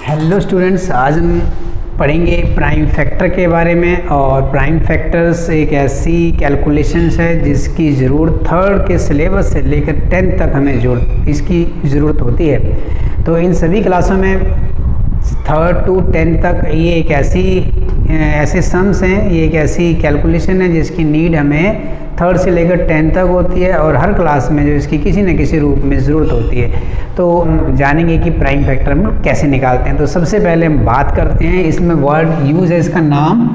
Hello students, आज हम पढ़ेंगे प्राइम फैक्टर के बारे में। और प्राइम फैक्टर्स एक ऐसी कैलकुलेशंस है जिसकी ज़रूरत थर्ड के सिलेबस से लेकर 10th तक हमें इसकी ज़रूरत होती है। तो इन सभी क्लासों में थर्ड टू 10th तक ये एक ऐसे सम्स हैं, ये एक ऐसी कैलकुलेशन है जिसकी नीड हमें थर्ड से लेकर 10th तक होती है और हर क्लास में जो इसकी किसी न किसी रूप में ज़रूरत होती है। तो जानेंगे कि प्राइम फैक्टर हम लोग कैसे निकालते हैं। तो सबसे पहले हम बात करते हैं, इसमें वर्ड यूज़ है इसका नाम।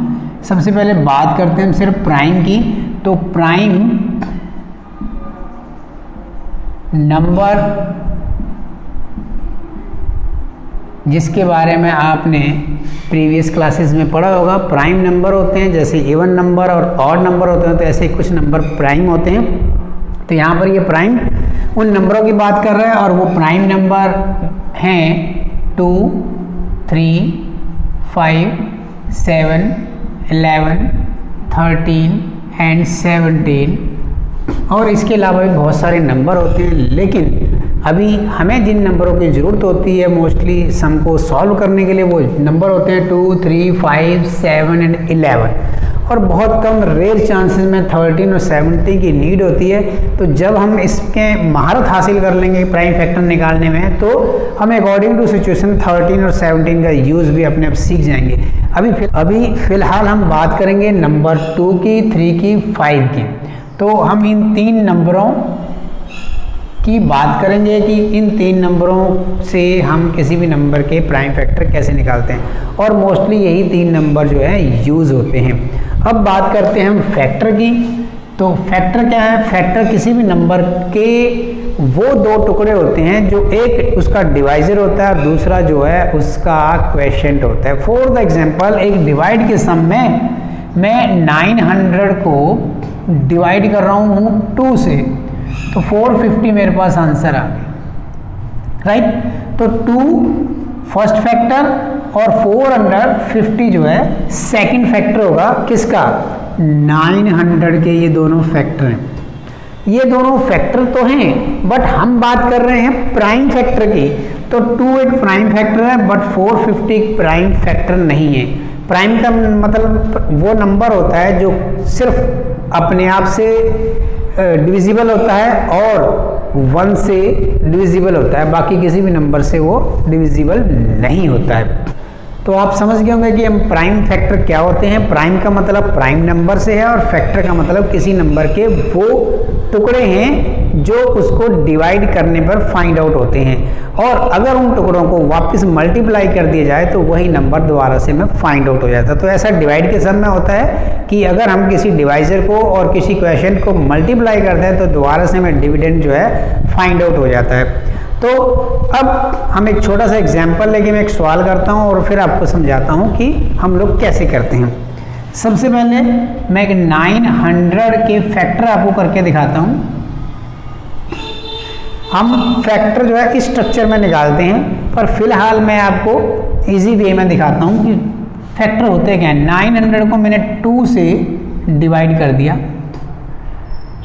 सबसे पहले बात करते हैं हम सिर्फ प्राइम की। तो प्राइम नंबर जिसके बारे में आपने प्रीवियस क्लासेस में पढ़ा होगा, प्राइम नंबर होते हैं जैसे इवन नंबर और ऑड नंबर होते हैं, तो ऐसे कुछ नंबर प्राइम होते हैं। तो यहाँ पर ये प्राइम उन नंबरों की बात कर रहा है और वो प्राइम नंबर हैं 2, 3, 5, 7, 11, 13 एंड 17। और इसके अलावा भी बहुत सारे नंबर होते हैं, लेकिन अभी हमें जिन नंबरों की ज़रूरत होती है मोस्टली सम को सॉल्व करने के लिए, वो नंबर होते हैं 2, 3, 5, 7 एंड 11। और बहुत कम रेयर चांसेस में 13 और 17 की नीड होती है। तो जब हम इसके महारत हासिल कर लेंगे प्राइम फैक्टर निकालने में, तो हम अकॉर्डिंग टू सिचुएशन 13 और 17 का यूज़ भी अपने आप सीख जाएंगे। अभी फ़िलहाल हम बात करेंगे नंबर 2 की, 3 की, 5 की। तो हम इन 3 नंबरों की बात करेंगे कि इन 3 नंबरों से हम किसी भी नंबर के प्राइम फैक्टर कैसे निकालते हैं। और मोस्टली यही 3 नंबर जो है यूज़ होते हैं। अब बात करते हैं हम फैक्टर की। तो फैक्टर क्या है? फैक्टर किसी भी नंबर के वो 2 टुकड़े होते हैं, जो एक उसका डिवाइजर होता है और दूसरा जो है उसका क्वोशिएंट होता है। फॉर द एग्जांपल, एक डिवाइड के सम में मैं 900 को डिवाइड कर रहा हूँ 2 से, तो 450 मेरे पास आंसर आ गया, राइट। तो 2 फर्स्ट फैक्टर और 450 जो है सेकंड फैक्टर होगा। किसका? 900 के। ये दोनों फैक्टर हैं, ये दोनों फैक्टर तो हैं, बट हम बात कर रहे हैं प्राइम फैक्टर की। तो 2 एक प्राइम फैक्टर है, बट 450 एक प्राइम फैक्टर नहीं है। प्राइम का मतलब वो नंबर होता है जो सिर्फ अपने आप से डिविजिबल होता है और 1 से डिविजिबल होता है, बाकी किसी भी नंबर से वो डिविजिबल नहीं होता है। तो आप समझ गए होंगे कि हम प्राइम फैक्टर क्या होते हैं। प्राइम का मतलब प्राइम नंबर से है और फैक्टर का मतलब किसी नंबर के वो टुकड़े हैं जो उसको डिवाइड करने पर फाइंड आउट होते हैं। और अगर उन टुकड़ों को वापस मल्टीप्लाई कर दिया जाए तो वही नंबर दोबारा से में फाइंड आउट हो जाता है। तो ऐसा डिवाइड के सम में होता है कि अगर हम किसी डिवाइजर को और किसी क्वोशिएंट को मल्टीप्लाई करते हैं तो दोबारा से में डिविडेंड जो है फाइंड आउट हो जाता है। तो अब हम एक छोटा सा एग्जाम्पल लेके मैं एक सवाल करता हूँ और फिर आपको समझाता हूँ कि हम लोग कैसे करते हैं। सबसे पहले मैं एक 900 के फैक्टर आपको करके दिखाता हूँ। हम फैक्टर जो है इस स्ट्रक्चर में निकालते हैं, पर फिलहाल मैं आपको इजी वे में दिखाता हूँ कि फैक्टर होते क्या हैं। 900 को मैंने 2 से डिवाइड कर दिया,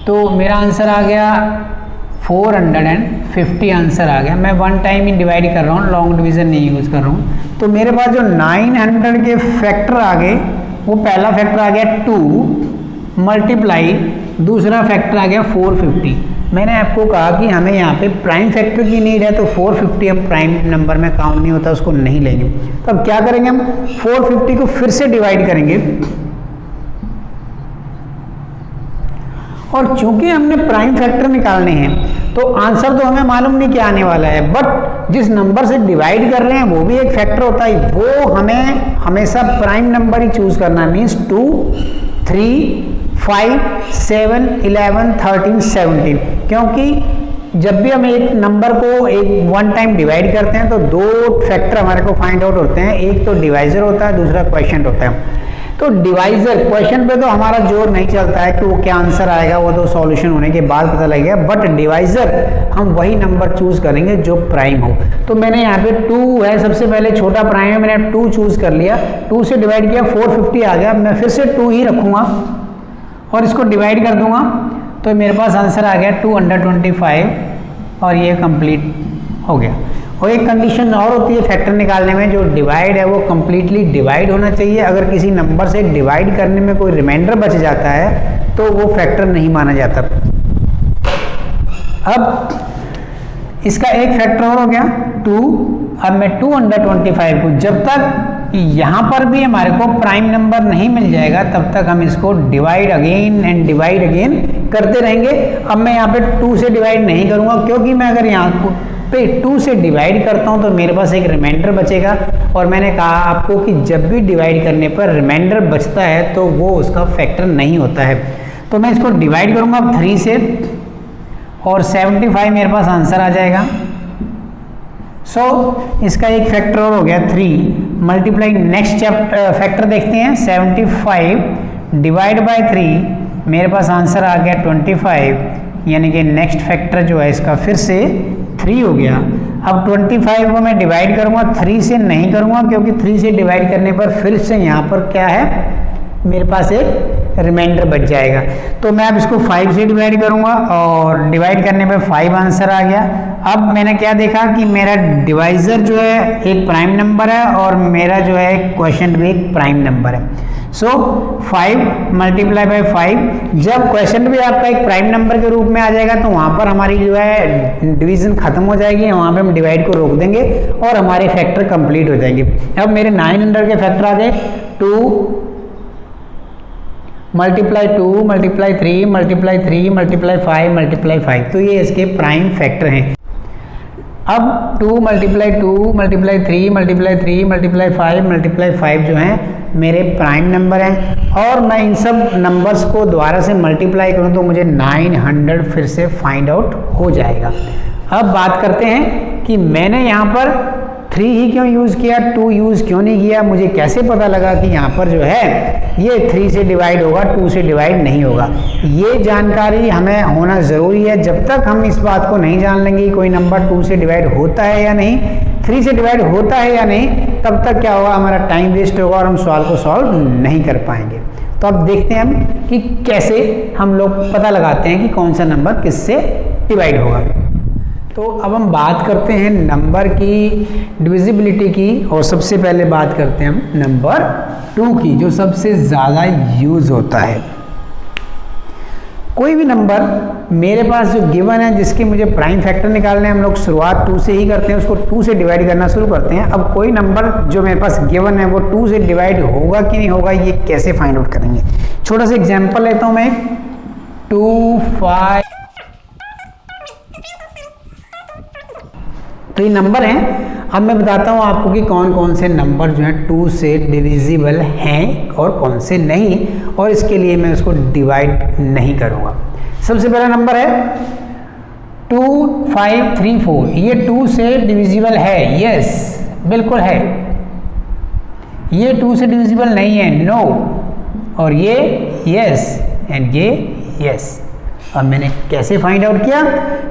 तो मेरा आंसर आ गया 450 आंसर आ गया। मैं 1 टाइम ही डिवाइड कर रहा हूँ, लॉन्ग डिवीजन नहीं यूज़ कर रहा हूँ। तो मेरे पास जो 900 के फैक्टर आ गए, वो पहला फैक्टर आ गया 2 मल्टीप्लाई, दूसरा फैक्टर आ गया 450। मैंने आपको कहा कि हमें यहाँ पे प्राइम फैक्टर की नीड है, तो 450 हम प्राइम नंबर में काउंट नहीं होता, उसको नहीं लेंगे। तो अब क्या करेंगे, हम 450 को फिर से डिवाइड करेंगे। और चूंकि हमने प्राइम फैक्टर निकालने हैं तो आंसर तो हमें मालूम नहीं क्या आने वाला है, बट जिस नंबर से डिवाइड कर रहे हैं वो भी एक फैक्टर होता है, वो हमें हमेशा प्राइम नंबर ही चूज करना है। मीन्स 2, 3, 5, 7, 11, 13, 17। क्योंकि जब भी हम एक नंबर को 1 टाइम डिवाइड करते हैं तो 2 फैक्टर हमारे को फाइंड आउट होते हैं। एक तो डिवाइजर होता है, दूसरा क्वोशिएंट होता है। तो डिवाइजर क्वेश्चन पे तो हमारा जोर नहीं चलता है कि वो क्या आंसर आएगा, वो तो सॉल्यूशन होने के बाद पता लगेगा। बट डिवाइजर हम वही नंबर चूज करेंगे जो प्राइम हो। तो मैंने यहाँ पे 2 है, सबसे पहले छोटा प्राइम है, मैंने 2 चूज कर लिया, 2 से डिवाइड किया 450 आ गया। मैं फिर से 2 ही रखूँगा और इसको डिवाइड कर दूंगा, तो मेरे पास आंसर आ गया 225 और ये कंप्लीट हो गया। और एक कंडीशन और होती है फैक्टर निकालने में, जो डिवाइड है वो कम्प्लीटली डिवाइड होना चाहिए। अगर किसी नंबर से डिवाइड करने में कोई रिमाइंडर बच जाता है तो वो फैक्टर नहीं माना जाता। अब इसका एक फैक्टर और हो गया 2। अब मैं 2/25 को जब तक यहाँ पर भी हमारे को प्राइम नंबर नहीं मिल जाएगा तब तक हम इसको divide again and divide again करते रहेंगे। अब मैं यहाँ पे 2 से डिवाइड नहीं करूँगा, क्योंकि मैं अगर यहाँ पे 2 से डिवाइड करता हूँ तो मेरे पास एक रिमाइंडर बचेगा, और मैंने कहा आपको कि जब भी डिवाइड करने पर रिमाइंडर बचता है तो वो उसका फैक्टर नहीं होता है। तो मैं इसको डिवाइड करूँगा 3 से, और 75 मेरे पास आंसर आ जाएगा। इसका एक फैक्टर और हो गया 3 मल्टीप्लाई। नेक्स्ट फैक्टर देखते हैं 75 डिवाइड बाय 3, मेरे पास आंसर आ गया 25, यानी कि नेक्स्ट फैक्टर जो है इसका फिर से 3 हो गया। अब 25 को मैं डिवाइड करूंगा 3 से नहीं करूंगा, क्योंकि 3 से डिवाइड करने पर फिर से यहाँ पर क्या है, मेरे पास एक रिमाइंडर बच जाएगा। तो मैं अब इसको 5 से डिवाइड करूंगा, और डिवाइड करने पे 5 आंसर आ गया। अब मैंने क्या देखा कि मेरा डिवाइजर जो है एक प्राइम नंबर है, और मेरा जो है क्वोशिएंट भी एक प्राइम नंबर है। 5 मल्टीप्लाई बाय 5, जब क्वोशिएंट भी आपका एक प्राइम नंबर के रूप में आ जाएगा तो वहाँ पर हमारी जो है डिवीजन खत्म हो जाएगी, वहाँ पे हम डिवाइड को रोक देंगे और हमारे फैक्टर कंप्लीट हो जाएंगे। अब मेरे 900 के फैक्टर आ गए 2 multiply 2 multiply 3 multiply 3 multiply 5 multiply 5, तो ये इसके प्राइम फैक्टर हैं। अब 2 multiply 2 multiply 3 multiply 3 multiply 5 multiply 5 जो हैं मेरे प्राइम नंबर हैं, और मैं इन सब नंबर्स को दोबारा से मल्टीप्लाई करूं तो मुझे 900 फिर से फाइंड आउट हो जाएगा। अब बात करते हैं कि मैंने यहाँ पर 3 ही क्यों यूज़ किया, 2 यूज़ क्यों नहीं किया। मुझे कैसे पता लगा कि यहाँ पर जो है ये 3 से डिवाइड होगा, 2 से डिवाइड नहीं होगा। ये जानकारी हमें होना ज़रूरी है। जब तक हम इस बात को नहीं जान लेंगे कोई नंबर 2 से डिवाइड होता है या नहीं, 3 से डिवाइड होता है या नहीं, तब तक क्या होगा, हमारा टाइम वेस्ट होगा और हम सवाल को सॉल्व नहीं कर पाएंगे। तो अब देखते हैं हम कि कैसे हम लोग पता लगाते हैं कि कौन सा नंबर किससे डिवाइड होगा। तो अब हम बात करते हैं नंबर की डिविजिबिलिटी की, और सबसे पहले बात करते हैं हम नंबर 2 की, जो सबसे ज़्यादा यूज़ होता है। कोई भी नंबर मेरे पास जो गिवन है जिसके मुझे प्राइम फैक्टर निकालने हैं, हम लोग शुरुआत 2 से ही करते हैं, उसको 2 से डिवाइड करना शुरू करते हैं। अब कोई नंबर जो मेरे पास गिवन है वो 2 से डिवाइड होगा कि नहीं होगा, ये कैसे फाइंड आउट करेंगे। छोटा सा एग्जाम्पल लेता हूँ मैं, 2 5, तो ये नंबर हैं। अब मैं बताता हूँ आपको कि कौन कौन से नंबर जो हैं 2 से डिविजिबल हैं और कौन से नहीं, और इसके लिए मैं उसको डिवाइड नहीं करूँगा। सबसे पहला नंबर है 2 5 3 4, ये 2 से डिविजिबल है, यस बिल्कुल है। ये 2 से डिविजिबल नहीं है, नो, और ये यस एंड ये यस। अब मैंने कैसे फाइंड आउट किया,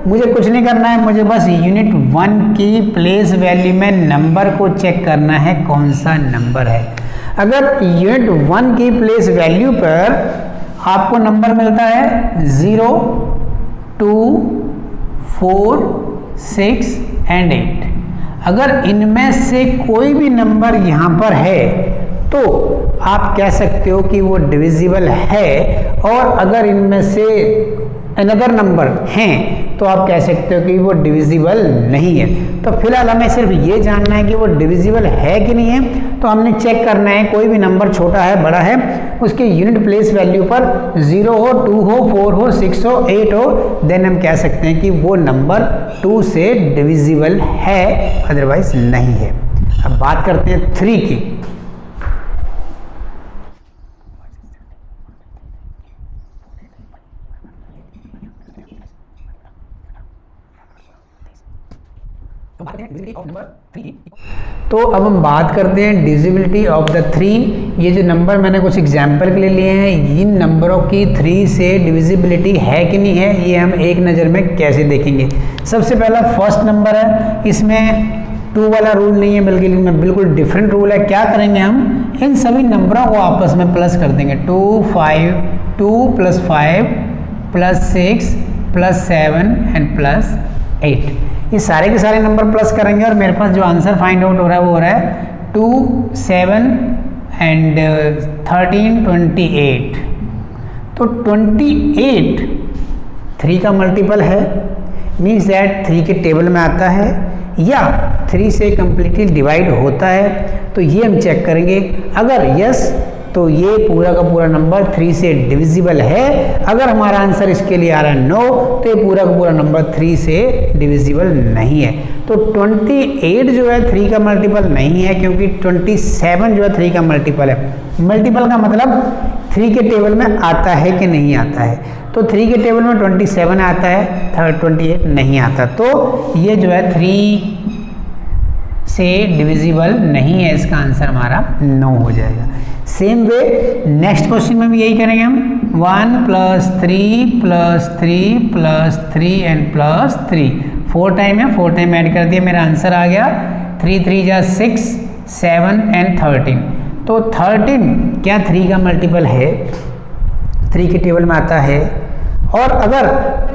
मुझे कुछ नहीं करना है, मुझे बस यूनिट 1 की प्लेस वैल्यू में नंबर को चेक करना है कौन सा नंबर है। अगर यूनिट 1 की प्लेस वैल्यू पर आपको नंबर मिलता है 0 2 4 6 एंड 8, अगर इनमें से कोई भी नंबर यहाँ पर है तो आप कह सकते हो कि वो डिविजिबल है, और अगर इनमें से अनदर नंबर हैं तो आप कह सकते हो कि वो डिविजिबल नहीं है। तो फिलहाल हमें सिर्फ ये जानना है कि वो डिविजिबल है कि नहीं है। तो हमने चेक करना है, कोई भी नंबर छोटा है बड़ा है, उसके यूनिट प्लेस वैल्यू पर 0 हो 2 हो 4 हो 6 हो 8 हो, देन हम कह सकते हैं कि वो नंबर 2 से डिविजिबल है, अदरवाइज नहीं है। अब बात करते हैं 3 की। तो अब हम बात करते हैं डिविजिबिलिटी ऑफ द 3। ये जो नंबर मैंने कुछ एग्जाम्पल के लिए लिए हैं, इन नंबरों की 3 से डिविजिबिलिटी है कि नहीं है, ये हम एक नज़र में कैसे देखेंगे। सबसे पहला फर्स्ट नंबर है, इसमें 2 वाला रूल नहीं है, बल्कि इनमें बिल्कुल डिफरेंट रूल है। क्या करेंगे, हम इन सभी नंबरों को आपस में प्लस कर देंगे। 2 + 5 + 6 + 7 एंड +8, ये सारे के सारे नंबर प्लस करेंगे और मेरे पास जो आंसर फाइंड आउट हो रहा है वो हो रहा है 2, 7 एंड 13, 28। तो 28 3 का मल्टीपल है, मीन्स दैट 3 के टेबल में आता है या 3 से कम्प्लीटली डिवाइड होता है। तो ये हम चेक करेंगे, अगर यस तो ये पूरा का पूरा नंबर 3 से डिविजिबल है। अगर हमारा आंसर इसके लिए आ रहा है नो, तो ये पूरा का पूरा नंबर 3 से डिविजिबल नहीं है। तो 28 जो है 3 का मल्टीपल नहीं है, क्योंकि 27 जो है 3 का मल्टीपल है। मल्टीपल का मतलब 3 के टेबल में आता है कि नहीं आता है। तो 3 के टेबल में 27 आता है, 28 नहीं आता, तो ये जो है 3 से डिविजिबल नहीं है। इसका आंसर हमारा नो हो जाएगा। सेम वे नेक्स्ट क्वेश्चन में भी यही करेंगे हम। 1 + 3 + 3 + 3 एंड +3 4 टाइम है, 4 टाइम ऐड कर दिया, मेरा आंसर आ गया 3 3 जा 6, 7 एंड 13। तो 13 क्या 3 का मल्टीपल है? 3 के टेबल में आता है। और अगर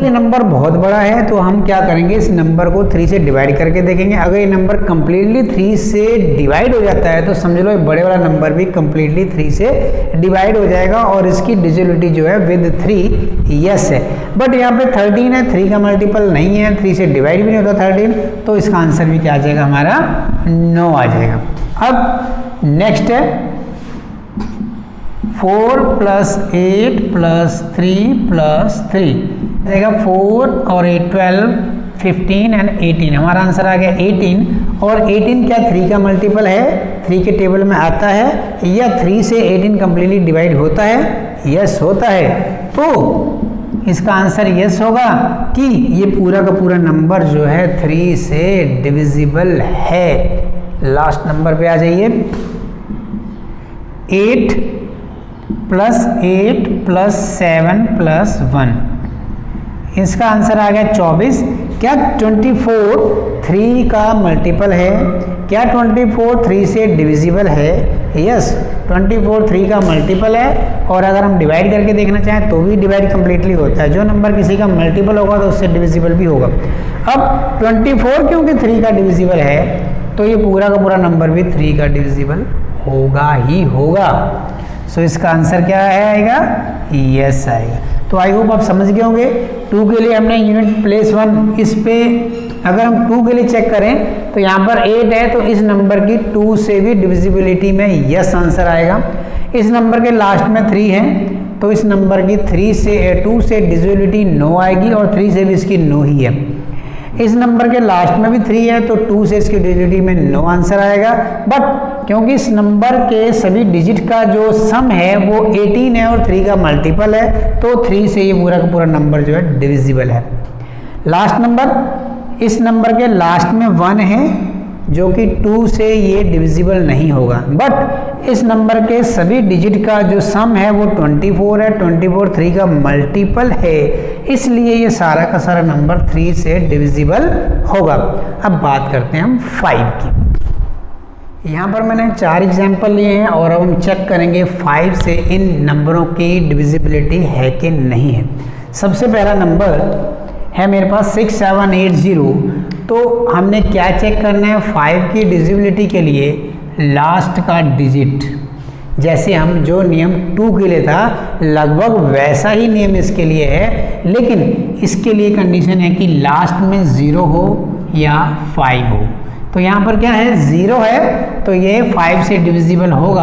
ये नंबर बहुत बड़ा है तो हम क्या करेंगे, इस नंबर को 3 से डिवाइड करके देखेंगे। अगर ये नंबर कम्प्लीटली 3 से डिवाइड हो जाता है तो समझ लो ये बड़े वाला नंबर भी कम्प्लीटली 3 से डिवाइड हो जाएगा और इसकी डिविजिबिलिटी जो है विद 3 यस है। बट यहाँ पे 13 है, 3 का मल्टीपल नहीं है, 3 से डिवाइड भी नहीं होता 13, तो इसका आंसर भी क्या आ जाएगा हमारा नो आ जाएगा। अब नेक्स्ट है 4 + 8 + 3 + 3 जाएगा 4 और 8 12, 15 एंड 18। हमारा आंसर आ गया 18। और 18 क्या 3 का मल्टीपल है? 3 के टेबल में आता है या 3 से 18 कम्प्लीटली डिवाइड होता है? यस होता है। तो इसका आंसर यस होगा कि ये पूरा का पूरा नंबर जो है 3 से डिविजिबल है। लास्ट नंबर पे आ जाइए। 8 + 8 + 7 + 1, इसका आंसर आ गया 24। क्या 24 3 का मल्टीपल है? क्या 24 3 से डिविजिबल है? यस, 24 3 का मल्टीपल है। और अगर हम डिवाइड करके देखना चाहें तो भी डिवाइड कम्प्लीटली होता है। जो नंबर किसी का मल्टीपल होगा तो उससे डिविजिबल भी होगा। अब 24 क्योंकि 3 का डिविजिबल है तो ये पूरा का पूरा नंबर भी 3 का डिविजिबल होगा ही होगा। सो इसका आंसर क्या आएगा? यस आएगा। तो आई होप आप समझ गए होंगे। 2 के लिए हमने यूनिट प्लेस 1, इस पे अगर हम 2 के लिए चेक करें तो यहाँ पर 8 है, तो इस नंबर की 2 से भी डिविजिबिलिटी में यस आंसर आएगा। इस नंबर के लास्ट में 3 है तो इस नंबर की 2 से डिविजिबिलिटी नो आएगी और 3 से भी इसकी नो ही है। इस नंबर के लास्ट में भी 3 है तो 2 से इसकी डिविजिबिलिटी में नो आंसर आएगा। बट क्योंकि इस नंबर के सभी डिजिट का जो सम है वो 18 है और 3 का मल्टीपल है, तो 3 से ये पूरा का पूरा नंबर जो है डिविजिबल है। लास्ट नंबर, इस नंबर के लास्ट में 1 है जो कि 2 से ये डिविजिबल नहीं होगा। बट इस नंबर के सभी डिजिट का जो सम है वो 24 है, 24 3 का मल्टीपल है, इसलिए ये सारा का सारा नंबर 3 से डिविजिबल होगा। अब बात करते हैं हम 5 की। यहाँ पर मैंने 4 एग्जाम्पल लिए हैं और अब हम चेक करेंगे 5 से इन नंबरों की डिविजिबिलिटी है कि नहीं है। सबसे पहला नंबर है मेरे पास 6780। तो हमने क्या चेक करना है? 5 की डिविजिबिलिटी के लिए लास्ट का डिजिट, जैसे हम जो नियम 2 के लिए था लगभग वैसा ही नियम इसके लिए है, लेकिन इसके लिए कंडीशन है कि लास्ट में 0 हो या 5 हो। तो यहाँ पर क्या है? 0 है तो ये 5 से डिविजिबल होगा,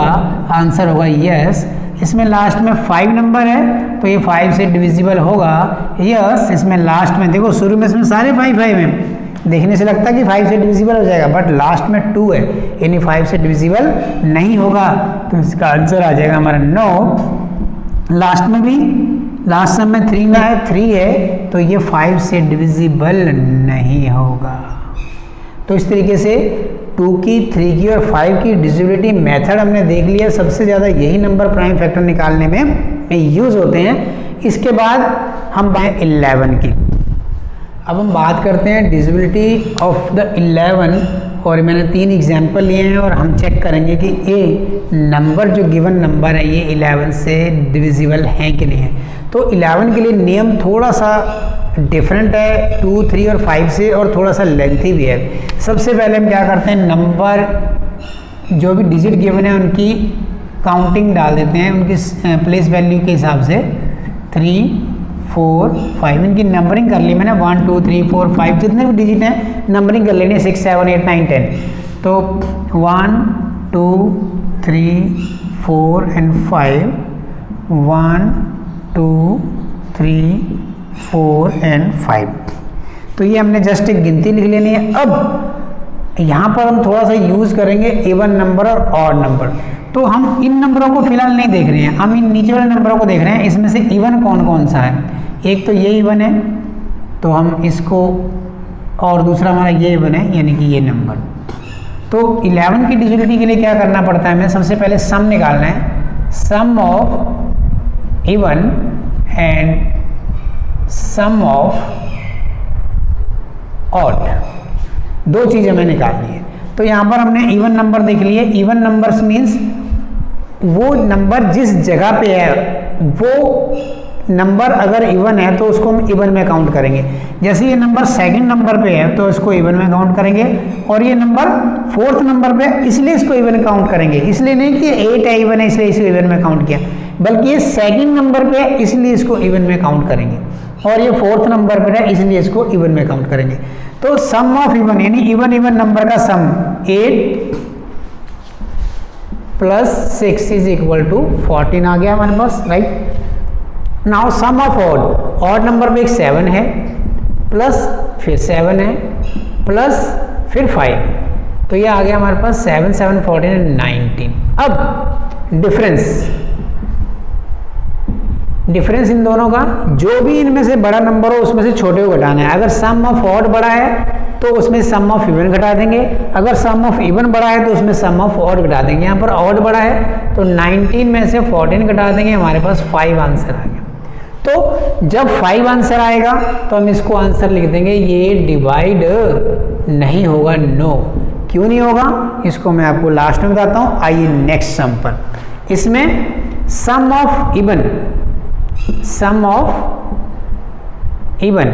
आंसर होगा यस। इसमें लास्ट में 5 नंबर है तो ये 5 से डिविजिबल होगा यस। इसमें लास्ट में देखो शुरू में इसमें सारे 5 हैं, देखने से लगता है कि 5 से डिविजिबल हो जाएगा, बट लास्ट में 2 है यानी 5 से डिविजिबल नहीं होगा, तो इसका आंसर आ जाएगा हमारा नो। लास्ट में भी लास्ट में 3 में है, 3 है तो ये 5 से डिविजिबल नहीं होगा। तो इस तरीके से 2 की, 3 की और 5 की डिविजिबिलिटी मेथड हमने देख लिया। सबसे ज़्यादा यही नंबर प्राइम फैक्टर निकालने में यूज़ होते हैं। इसके बाद हम बात 11 की। अब हम बात करते हैं डिविजिबिलिटी ऑफ द 11, और मैंने 3 एग्जाम्पल लिए हैं और हम चेक करेंगे कि ये नंबर जो गिवन नंबर है ये 11 से डिविजिबल हैं कि नहीं है। तो 11 के लिए नियम थोड़ा सा डिफरेंट है 2, 3 और 5 से, और थोड़ा सा लेंथी भी है। सबसे पहले हम क्या करते हैं, नंबर जो भी डिजिट गिवन है उनकी काउंटिंग डाल देते हैं, उनकी प्लेस वैल्यू के हिसाब से 3, 4, 5 इनकी नंबरिंग कर ली मैंने, 1, 2, 3, 4, 5 जितने भी डिजिट हैं नंबरिंग कर लेनी है, 6, 7, 8, 9, 10। तो 1, 2, 3, 4 एंड 5, 1, 2, 3, 4 एंड 5। तो ये हमने जस्ट एक गिनती लिख लेनी है। अब यहाँ पर हम थोड़ा सा यूज करेंगे इवन नंबर और ऑड नंबर। तो हम इन नंबरों को फिलहाल नहीं देख रहे हैं, हम इन नीचे वाले नंबरों को देख रहे हैं। इसमें से इवन कौन कौन सा है, एक तो ये इवन है तो हम इसको, और दूसरा हमारा ये इवन है यानी कि ये नंबर। तो 11 की डिविजिबिलिटी के लिए क्या करना पड़ता है, हमें सबसे पहले सम निकालना है, sum of even and sum of odd, दो चीज़ हमें निकालनी है। तो यहाँ पर हमने इवन नंबर देख लिए। इवन नंबर्स मीन्स वो नंबर जिस जगह पे है, वो नंबर अगर इवन है तो उसको हम इवन में काउंट करेंगे। जैसे ये नंबर सेकंड नंबर पे है तो इसको इवन में काउंट करेंगे, और ये नंबर फोर्थ नंबर पे इसलिए इसको इवन काउंट करेंगे। इसलिए नहीं कि 8 है इवन है इसलिए इसको इवन में काउंट किया, बल्कि ये सेकंड नंबर पे है इसलिए इसको इवन में काउंट करेंगे, और ये फोर्थ नंबर पे है इसलिए इसको इवन में काउंट करेंगे। तो सम ऑफ इवन यानी इवन नंबर का sum 8 plus 6 is equal to 14 आ गया हमारे पास, right. Now sum of odd number पे एक 7 है, प्लस फिर 7 है, प्लस फिर 5, तो ये आ गया हमारे पास 7, 7, 14 एंड 19। अब डिफरेंस इन दोनों का, जो भी इनमें से बड़ा नंबर हो उसमें से छोटे को घटाना है। अगर सम ऑफ ऑड बड़ा है तो उसमें सम ऑफ इवन घटा देंगे, अगर सम ऑफ इवन बड़ा है तो उसमें सम ऑफ ऑड घटा देंगे। यहाँ पर ऑड बड़ा है तो 19 में से 14 घटा देंगे, हमारे पास 5 आंसर आ गया। तो जब 5 आंसर आएगा तो हम इसको आंसर लिख देंगे, ये डिवाइड नहीं होगा, नो। क्यों नहीं होगा इसको मैं आपको लास्ट में बताता हूँ। आइए नेक्स्ट सम पर। इसमें सम ऑफ इवन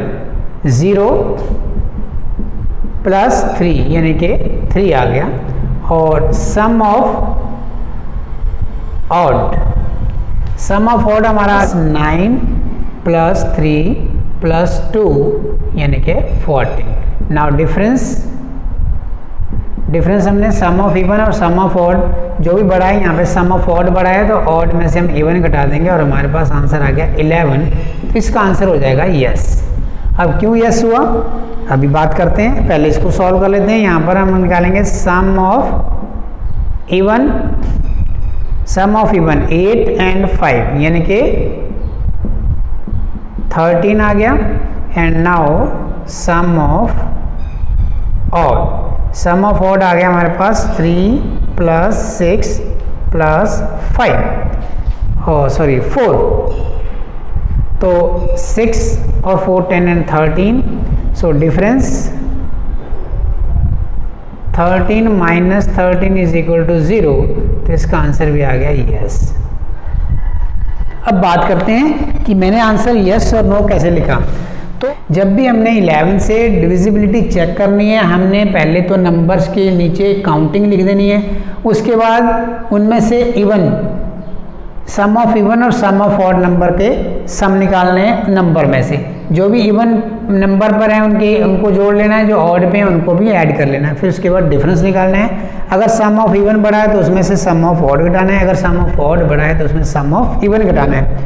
0 प्लस 3 यानी कि 3 आ गया, और सम ऑफ ऑड हमारा 9 प्लस 3 प्लस 2 यानी कि 14। नाउ डिफरेंस हमने सम ऑफ इवन और सम ऑफ ऑड जो भी बड़ा है, यहाँ पे सम ऑफ ऑड बड़ा है तो ऑड में से हम इवन घटा देंगे और हमारे पास आंसर आ गया 11। तो इसका आंसर हो जाएगा यस। अब क्यों यस हुआ अभी बात करते हैं, पहले इसको सॉल्व कर लेते हैं। यहाँ पर हम निकालेंगे सम ऑफ इवन 8 एंड 5 यानी कि 13 आ गया। And now sum of odd आ गया हमारे पास 3 प्लस 6 प्लस 4। तो 6 और 4 10 and 13, so difference 13 minus 13 is equal to 0। तो इसका आंसर भी आ गया यस। अब बात करते हैं कि मैंने आंसर यस और नो कैसे लिखा। तो जब भी हमने 11 से डिविजिबिलिटी चेक करनी है, हमने पहले तो नंबर्स के नीचे काउंटिंग लिख देनी है, उसके बाद उनमें से इवन सम ऑफ इवन और सम ऑफ ऑड नंबर के सम निकालने हैं नंबर में से। जो भी इवन नंबर पर हैं उनको जोड़ लेना है, जो ऑड पे हैं उनको भी ऐड कर लेना है। फिर उसके बाद डिफरेंस निकालना है। अगर सम ऑफ इवन बड़ा है तो उसमें से सम ऑफ ऑड घटाना है, अगर सम ऑफ ऑड बड़ा है तो उसमें सम ऑफ इवन घटाना है।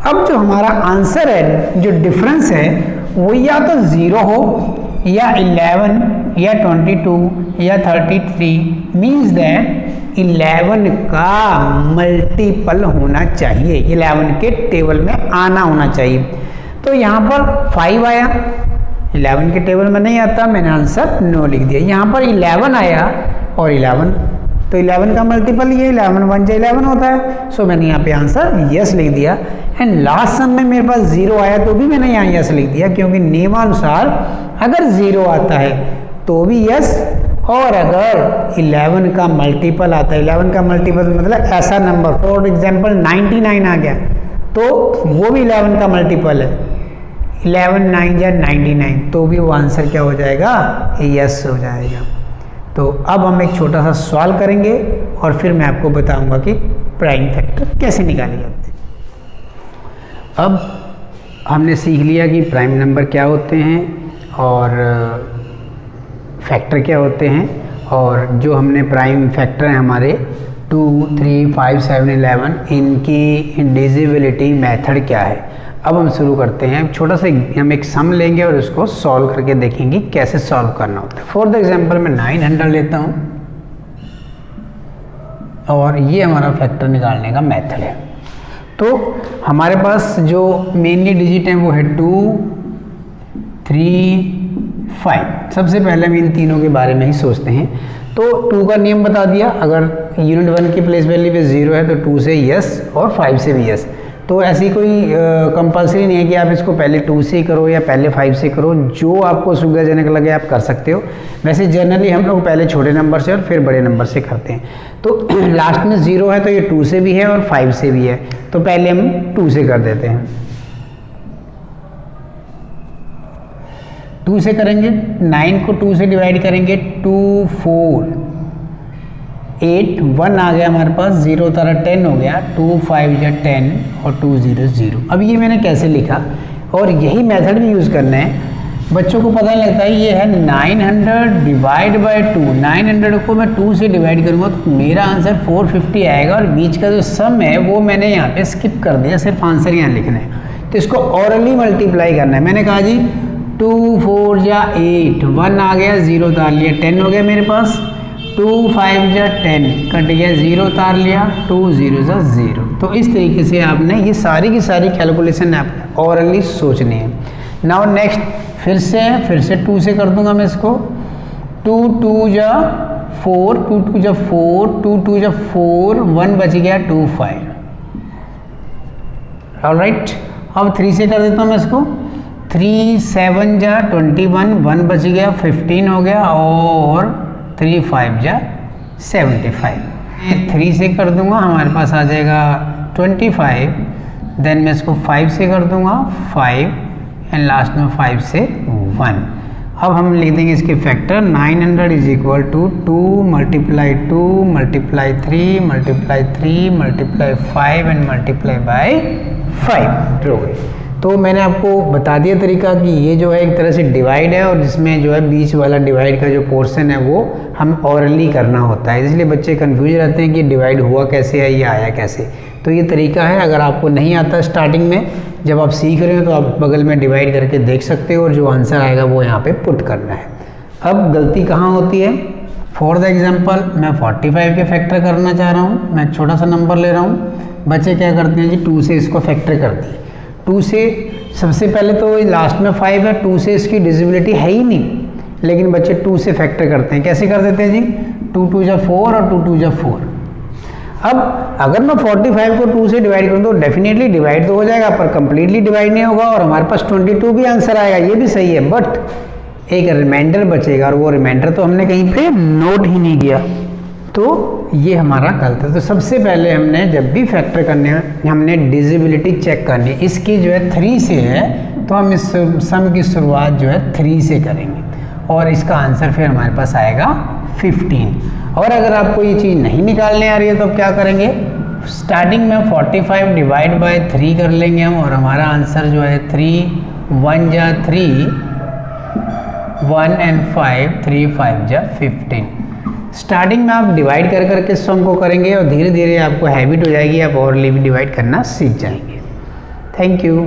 अब जो हमारा आंसर है, जो डिफरेंस है, वो या तो 0 हो या 11 या 22 या 33, मीन्स दैट 11 का मल्टीपल होना चाहिए, 11 के टेबल में आना होना चाहिए। तो यहाँ पर 5 आया, 11 के टेबल में नहीं आता, मैंने आंसर नो लिख दिया। यहाँ पर 11 आया और 11, तो 11 का मल्टीपल ये 11 1 जा 11 होता है। सो मैंने यहाँ पे आंसर यस लिख दिया। एंड लास्ट सम में मेरे पास 0 आया तो भी मैंने यहाँ यस लिख दिया, क्योंकि नियमानुसार अगर 0 आता है तो भी यस, और अगर 11 का मल्टीपल आता है, 11 का मल्टीपल मतलब ऐसा नंबर, फॉर एग्जाम्पल 99 आ गया तो वो भी 11 का मल्टीपल है। 11 9 या 99, तो भी वो आंसर क्या हो जाएगा, यस हो जाएगा। तो अब हम एक छोटा सा सवाल करेंगे और फिर मैं आपको बताऊंगा कि प्राइम फैक्टर कैसे निकाले जाते हैं। अब हमने सीख लिया कि प्राइम नंबर क्या होते हैं और फैक्टर क्या होते हैं, और जो हमने प्राइम फैक्टर हैं हमारे 2 3 5 7 11, इनकी डिविजिबिलिटी मेथड क्या है। अब हम शुरू करते हैं। छोटा सा हम एक सम लेंगे और उसको सॉल्व करके देखेंगे कैसे सॉल्व करना होता है। फॉर द एग्जांपल मैं 900 लेता हूँ और ये हमारा फैक्टर निकालने का मेथड है। तो हमारे पास जो मेनली डिजिट हैं वो है 2 3 5। सबसे पहले हम इन तीनों के बारे में ही सोचते हैं। तो 2 का नियम बता दिया, अगर यूनिट 1 की प्लेस वैल्यू पे 0 है तो 2 से यस और 5 से भी यस। तो ऐसी कोई कंपलसरी नहीं है कि आप इसको पहले 2 से करो या पहले 5 से करो, जो आपको सुविधाजनक लगे आप कर सकते हो। वैसे जनरली हम लोग पहले छोटे नंबर से और फिर बड़े नंबर से करते हैं। तो लास्ट में 0 है तो ये 2 से भी है और 5 से भी है, तो पहले हम 2 से कर देते हैं। 2 से करेंगे, 9 को 2 से डिवाइड करेंगे, 2 4 8 1 आ गया हमारे पास, 0 तारा 10 हो गया, 2 5 या 10 और 2 0 0। अब ये मैंने कैसे लिखा, और यही मेथड भी यूज़ करना है। बच्चों को पता लगता है ये है 900 डिवाइड बाय 2। 900 को मैं 2 से डिवाइड करूँगा तो मेरा आंसर 450 आएगा, और बीच का जो सम है वो मैंने यहाँ पे स्किप कर दिया, सिर्फ आंसर यहाँ लिखना है। तो इसको ऑरली मल्टीप्लाई करना है। मैंने कहा जी 2 4 या 8, 1 आ गया, 0 उतार लिया, 10 हो गया मेरे पास, 2 5 या 10 कट गया, 0 उतार लिया, 2 0 जा 0। तो इस तरीके से आपने ये सारी की सारी कैलकुलेशन आपने ऑरली सोचनी है। नाउ नेक्स्ट फिर से 2 से कर दूंगा मैं इसको। 2 2 जा 4, 2 2 जा 4, 2 2 जा 4, 1 बच गया, 2 5। ऑलराइट, अब 3 से कर देता हूँ मैं इसको। 3 7 जा 21, 1 बच गया, 15 हो गया, और 3 5 जा 75। 3 से कर दूंगा, हमारे पास आ जाएगा 25। देन मैं इसको 5 से कर दूंगा, 5, एंड लास्ट में 5 से 1। अब हम लिख देंगे इसके factor. 900 is equal to 2 multiply 2 multiply 3 multiply 3 multiply 5 and multiply by 5 हो गई। तो मैंने आपको बता दिया तरीका कि ये जो है एक तरह से डिवाइड है, और जिसमें जो है बीच वाला डिवाइड का जो पोर्शन है वो हम ऑरली करना होता है। इसलिए बच्चे कंफ्यूज रहते हैं कि डिवाइड हुआ कैसे है, ये आया कैसे। तो ये तरीका है, अगर आपको नहीं आता स्टार्टिंग में, जब आप सीख रहे हो तो आप बगल में डिवाइड करके देख सकते हो, और जो आंसर आएगा वो यहाँ पे पुट करना है। अब गलती कहाँ होती है। फॉर द एग्जाम्पल मैं 45 के फैक्टर करना चाह रहा हूँ, मैं छोटा सा नंबर ले रहा हूँ। बच्चे क्या करते हैं जी, 2 से इसको फैक्टर कर दिए। 2 से सबसे पहले तो लास्ट में 5 है, 2 से इसकी डिविजिबिलिटी है ही नहीं, लेकिन बच्चे 2 से फैक्टर करते हैं। कैसे कर देते हैं जी, 2 2 जा 4 और 2 2 जा 4। अब अगर मैं 45 को 2 से डिवाइड करूँ तो डेफिनेटली डिवाइड तो हो जाएगा, पर कंप्लीटली डिवाइड नहीं होगा, और हमारे पास 22 भी आंसर आएगा, ये भी सही है, बट एक रिमाइंडर बचेगा, और वो रिमाइंडर तो हमने कहीं पे नोट ही नहीं किया, तो ये हमारा गलत है। तो सबसे पहले हमने जब भी फैक्टर करने हैं हमने डिविजिबिलिटी चेक करनी है। इसकी जो है 3 से है, तो हम इस सम की शुरुआत जो है 3 से करेंगे, और इसका आंसर फिर हमारे पास आएगा 15। और अगर आपको ये चीज़ नहीं निकालने आ रही है तो क्या करेंगे, स्टार्टिंग में 45 डिवाइड बाय 3 कर लेंगे हम, और हमारा आंसर जो है 3 1 जा 3, 1 एंड 5, 3 5 जा 15। स्टार्टिंग में आप डिवाइड कर करके सम को करेंगे, और धीरे धीरे आपको हैबिट हो जाएगी, आप और भी डिवाइड करना सीख जाएंगे। Thank you.